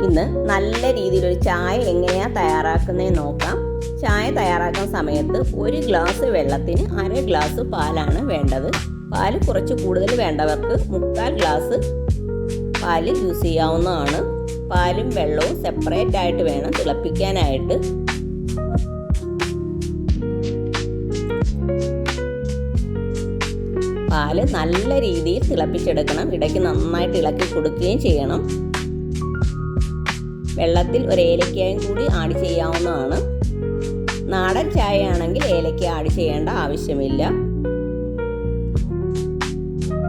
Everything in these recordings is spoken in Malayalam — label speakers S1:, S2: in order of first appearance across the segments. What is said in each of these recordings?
S1: ഇന്ന് നല്ല രീതിയിലൊരു ചായ എങ്ങനെയാണ് തയ്യാറാക്കുന്നതെന്ന് നോക്കാം. ചായ തയ്യാറാക്കുന്ന സമയത്ത് 1 ഗ്ലാസ് വെള്ളത്തിന് 1/2 ഗ്ലാസ് പാലാണ് വേണ്ടത്. പാല് കുറച്ച് കൂടുതൽ വേണ്ടവർക്ക് 3/4 ഗ്ലാസ് പാല് യൂസ് ചെയ്യാവുന്നതാണ്. പാലും വെള്ളവും സെപ്പറേറ്റ് ആയിട്ട് വേണം തിളപ്പിക്കാനായിട്ട്. പാല് നല്ല രീതിയിൽ തിളപ്പിച്ചെടുക്കണം. ഇടയ്ക്ക് നന്നായിട്ട് ഇളക്കി കൊടുക്കുകയും ചെയ്യണം. വെള്ളത്തിൽ ഒരു ഏലക്കയും കൂടി ആഡ് ചെയ്യാവുന്നതാണ്. നാടൻ ചായ ആണെങ്കിൽ ഏലക്ക ആഡ് ചെയ്യേണ്ട ആവശ്യമില്ല.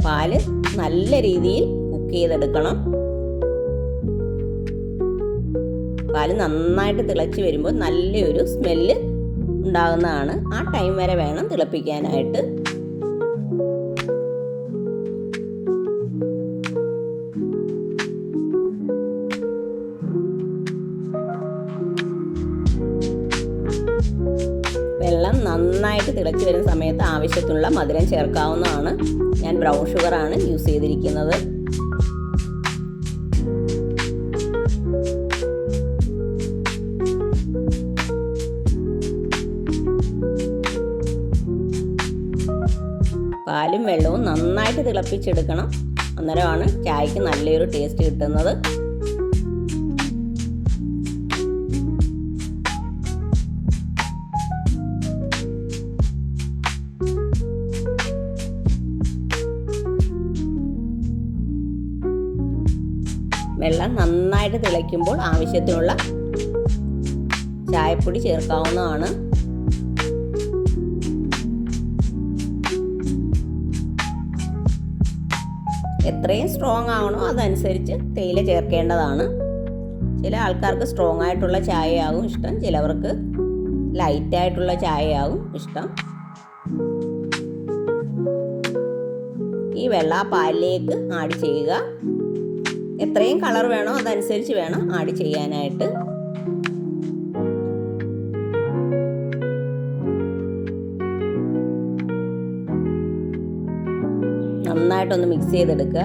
S1: പാല് നല്ല രീതിയിൽ കുക്ക് ചെയ്തെടുക്കണം. പാല് നന്നായിട്ട് തിളച്ച് വരുമ്പോൾ നല്ലൊരു സ്മെല്ല് ഉണ്ടാകുന്നതാണ്. ആ ടൈം വരെ വേണം തിളപ്പിക്കാനായിട്ട്. വെള്ളം നന്നായിട്ട് തിളച്ച് വരുന്ന സമയത്ത് ആവശ്യത്തിനുള്ള മധുരം ചേർക്കാവുന്നതാണ്. ഞാൻ ബ്രൗൺ ഷുഗറാണ് യൂസ് ചെയ്തിരിക്കുന്നത്. പാലും വെള്ളവും നന്നായിട്ട് തിളപ്പിച്ചെടുക്കണം. അന്നേരമാണ് ചായക്ക് നല്ലൊരു ടേസ്റ്റ് കിട്ടുന്നത്. വെള്ളം നന്നായിട്ട് തിളയ്ക്കുമ്പോൾ ആവശ്യത്തിനുള്ള ചായപ്പൊടി ചേർക്കാവുന്നതാണ്. എത്രയും സ്ട്രോങ് ആവണോ അതനുസരിച്ച് തേയില ചേർക്കേണ്ടതാണ്. ചില ആൾക്കാർക്ക് സ്ട്രോങ് ആയിട്ടുള്ള ചായയാകും ഇഷ്ടം, ചിലവർക്ക് ലൈറ്റായിട്ടുള്ള ചായയാകും ഇഷ്ടം. ഈ വെള്ള പാലിലേക്ക് ആഡ് ചെയ്യുക. എത്രയും കളർ വേണോ അതനുസരിച്ച് വേണം ആഡ് ചെയ്യാനായിട്ട്. നന്നായിട്ടൊന്ന് മിക്സ് ചെയ്തെടുക്കുക.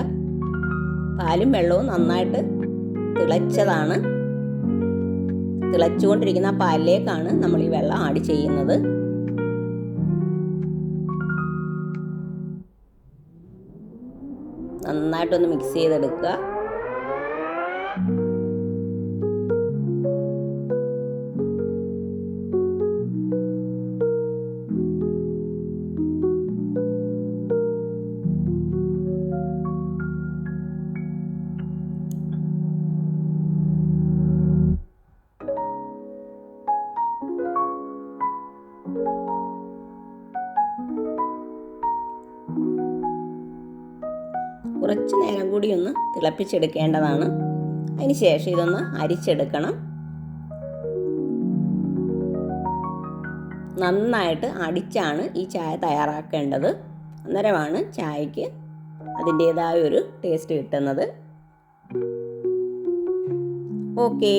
S1: പാലും വെള്ളവും നന്നായിട്ട് തിളച്ചതാണ്. തിളച്ചുകൊണ്ടിരിക്കുന്ന പാലിലേക്കാണ് നമ്മൾ ഈ വെള്ളം ആഡ് ചെയ്യുന്നത്. നന്നായിട്ടൊന്ന് മിക്സ് ചെയ്തെടുക്കുക. കുറച്ച് നേരം കൂടി ഒന്ന് തിളപ്പിച്ചെടുക്കേണ്ടതാണ്. അതിന് ശേഷം ഇതൊന്ന് അരിച്ചെടുക്കണം. നന്നായിട്ട് അടിച്ചാണ് ഈ ചായ തയ്യാറാക്കേണ്ടത്. അന്നേരമാണ് ചായക്ക് അതിൻ്റേതായ ഒരു ടേസ്റ്റ് കിട്ടുന്നത്. ഓക്കേ.